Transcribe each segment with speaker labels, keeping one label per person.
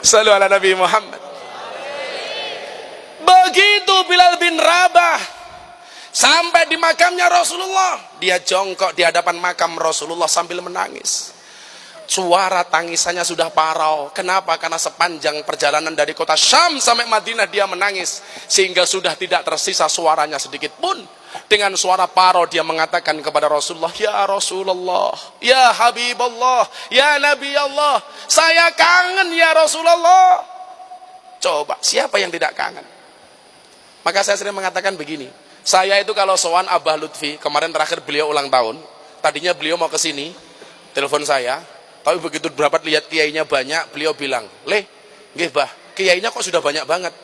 Speaker 1: Shallu ala Nabi Muhammad. Begitu Bilal bin Rabah sampai di makamnya Rasulullah, dia jongkok di hadapan makam Rasulullah sambil menangis. Suara tangisannya sudah parau. Kenapa? Karena sepanjang perjalanan dari kota Syam sampai Madinah dia menangis, sehingga sudah tidak tersisa suaranya sedikit pun. Dengan suara parau dia mengatakan kepada Rasulullah, ya Rasulullah, ya Habibullah, ya Nabi Allah, saya kangen ya Rasulullah. Coba, siapa yang tidak kangen? Maka saya sering mengatakan begini, saya itu kalau sowan Abah Lutfi, kemarin terakhir beliau ulang tahun, tadinya beliau mau ke sini, telepon saya, tapi begitu berapa lihat kiainya banyak, beliau bilang, "Leh, nggih Bah, kiainya kok sudah banyak banget."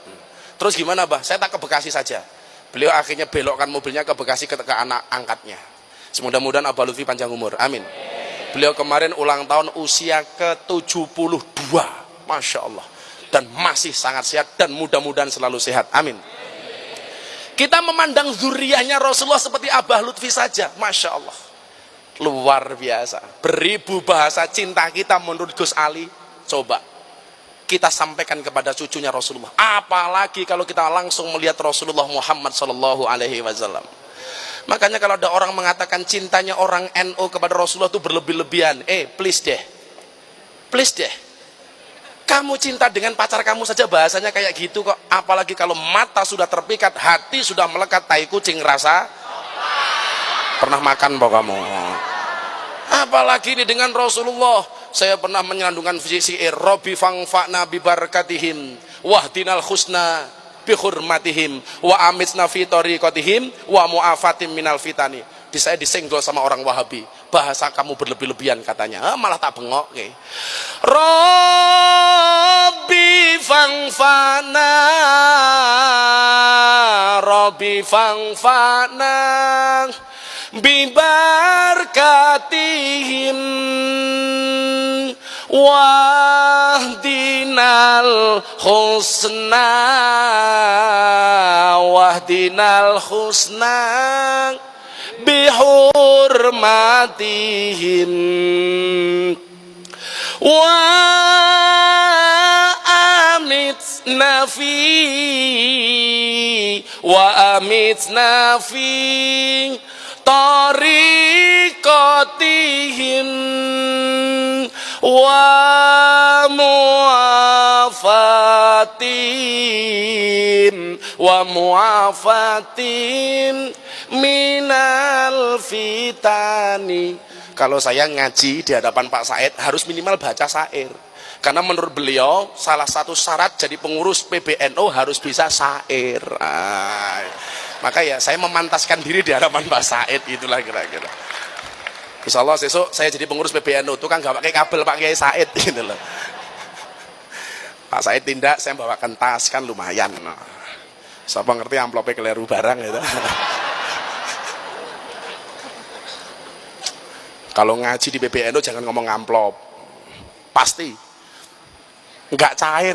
Speaker 1: Terus gimana Bah? Saya tak ke Bekasi saja. Beliau akhirnya belokkan mobilnya ke Bekasi ke anak angkatnya. Semoga-mudahan Abah Lutfi panjang umur. Amin. Beliau kemarin ulang tahun usia ke-72. Masya Allah. Dan masih sangat sehat dan mudah-mudahan selalu sehat. Amin. Kita memandang zuriyahnya Rasulullah seperti Abah Lutfi saja. Masya Allah. Luar biasa. Beribu bahasa cinta kita menurut Gus Ali. Coba kita sampaikan kepada cucunya Rasulullah. Apalagi kalau kita langsung melihat Rasulullah Muhammad Sallallahu Alaihi Wasallam. Makanya kalau ada orang mengatakan cintanya orang NU kepada Rasulullah itu berlebih-lebihan, please deh. Kamu cinta dengan pacar kamu saja bahasanya kayak gitu kok. Apalagi kalau mata sudah terpikat, hati sudah melekat, tai kucing rasa. Pernah makan bahwa kamu? Apalagi ini dengan Rasulullah. Saya pernah menyandungkan syair Rabbi fangfa'na bi barakatihim wahdinal husna bi hurmatihim wa amitsna fi tariqatihim wa mu'afatim minal fitani. Saya disenggol sama orang Wahabi, bahasa kamu berlebih-lebihan katanya. Malah tak bengok. Rabbi fangfa'na, Rabbi fangfa'na bibarkatihim wahdinal husna bihurmatihim wa amitna fi tariqatihim wa mu'afatim minal fitani. Kalau saya ngaji di hadapan Pak Said harus minimal baca syair, karena menurut beliau salah satu syarat jadi pengurus PBNU harus bisa syair. Maka ya saya memantaskan diri di hadapan Pak Said, itulah kira-kira. Insya Allah besok saya jadi pengurus PBNU, itu kan gak pakai kabel Pak Kiai Said gitu loh. Pak Said tindak, saya bawakan tas kan lumayan. Siapa ngerti amplopnya keliru barang gitu. Kalau ngaji di PBNU jangan ngomong amplop, pasti nggak cair.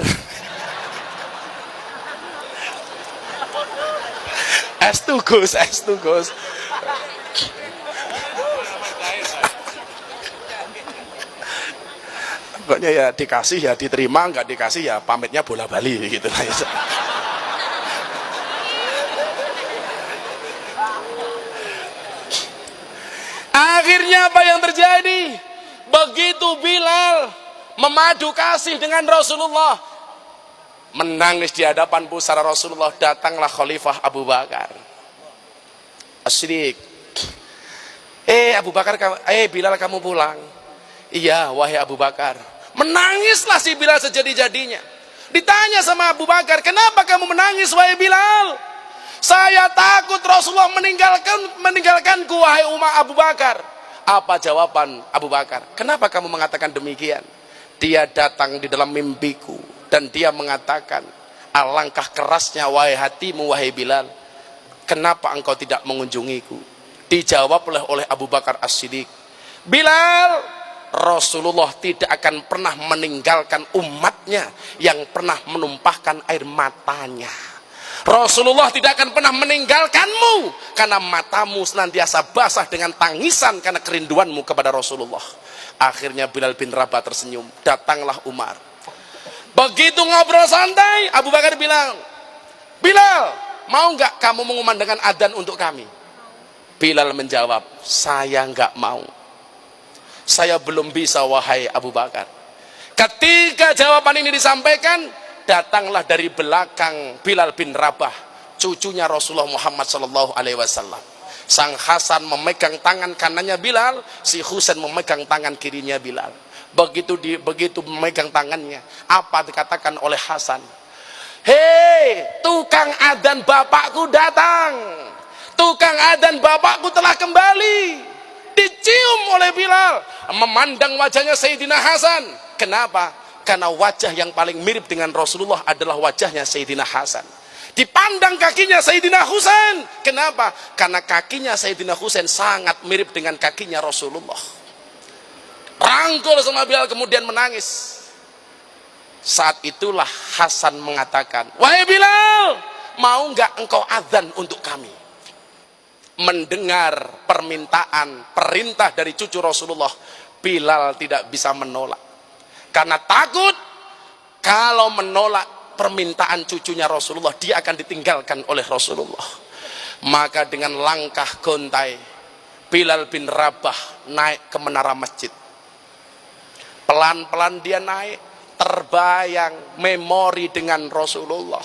Speaker 1: S2 Gus. Pokoknya ya dikasih ya diterima, nggak dikasih ya pamitnya bola bali gitu lah. Akhirnya apa yang terjadi? Begitu Bilal memadu kasih dengan Rasulullah, menangis di hadapan pusara Rasulullah, datanglah Khalifah Abu Bakar As-Siddiq. Abu Bakar, Bilal kamu pulang. Iya wahai Abu Bakar. Menangislah si Bilal sejadi-jadinya. Ditanya sama Abu Bakar, kenapa kamu menangis wahai Bilal? Saya takut Rasulullah meninggalkanku wahai umat Abu Bakar. Apa jawaban Abu Bakar? Kenapa kamu mengatakan demikian? Dia datang di dalam mimpiku dan dia mengatakan, alangkah kerasnya wahai hatimu wahai Bilal, kenapa engkau tidak mengunjungiku? Dijawab oleh Abu Bakar As-Siddiq, Bilal, Rasulullah tidak akan pernah meninggalkan umatnya yang pernah menumpahkan air matanya. Rasulullah tidak akan pernah meninggalkanmu karena matamu senantiasa basah dengan tangisan karena kerinduanmu kepada Rasulullah. Akhirnya Bilal bin Rabah tersenyum. Datanglah Umar. Begitu ngobrol santai, Abu Bakar bilang, Bilal, mau nggak kamu mengumandangkan adzan untuk kami? Bilal menjawab, saya nggak mau. Saya belum bisa, wahai Abu Bakar. Ketika jawaban ini disampaikan, datanglah dari belakang Bilal bin Rabah, cucunya Rasulullah Muhammad SAW. Sang Hasan memegang tangan kanannya Bilal, si Husain memegang tangan kirinya Bilal. Begitu memegang tangannya, apa dikatakan oleh Hasan? Hei, tukang adzan bapakku datang. Tukang adzan bapakku telah kembali. Dicium oleh Bilal, memandang wajahnya Sayyidina Hasan. Kenapa? Karena wajah yang paling mirip dengan Rasulullah adalah wajahnya Sayyidina Hasan. Dipandang kakinya Sayyidina Husain. Kenapa? Karena kakinya Sayyidina Husain sangat mirip dengan kakinya Rasulullah. Rangkul sama Bilal, kemudian menangis. Saat itulah Hasan mengatakan, wahai Bilal, mau nggak engkau adzan untuk kami? Mendengar permintaan, perintah dari cucu Rasulullah, Bilal tidak bisa menolak. Karena takut kalau menolak permintaan cucunya Rasulullah, dia akan ditinggalkan oleh Rasulullah. Maka dengan langkah gontai, Bilal bin Rabah naik ke menara masjid. Pelan-pelan dia naik, terbayang memori dengan Rasulullah.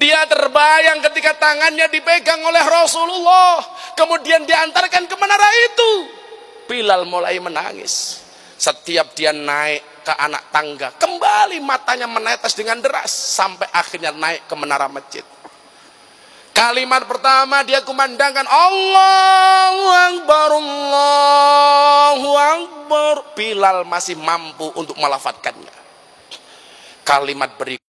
Speaker 1: Dia terbayang ketika tangannya dipegang oleh Rasulullah, kemudian diantarkan ke menara itu. Bilal mulai menangis. Setiap dia naik ke anak tangga, kembali matanya menetes dengan deras, sampai akhirnya naik ke menara masjid. Kalimat pertama dia kumandangkan, Allahu Akbar, Allahu Akbar. Bilal masih mampu untuk melafadzkannya. Kalimat berikutnya,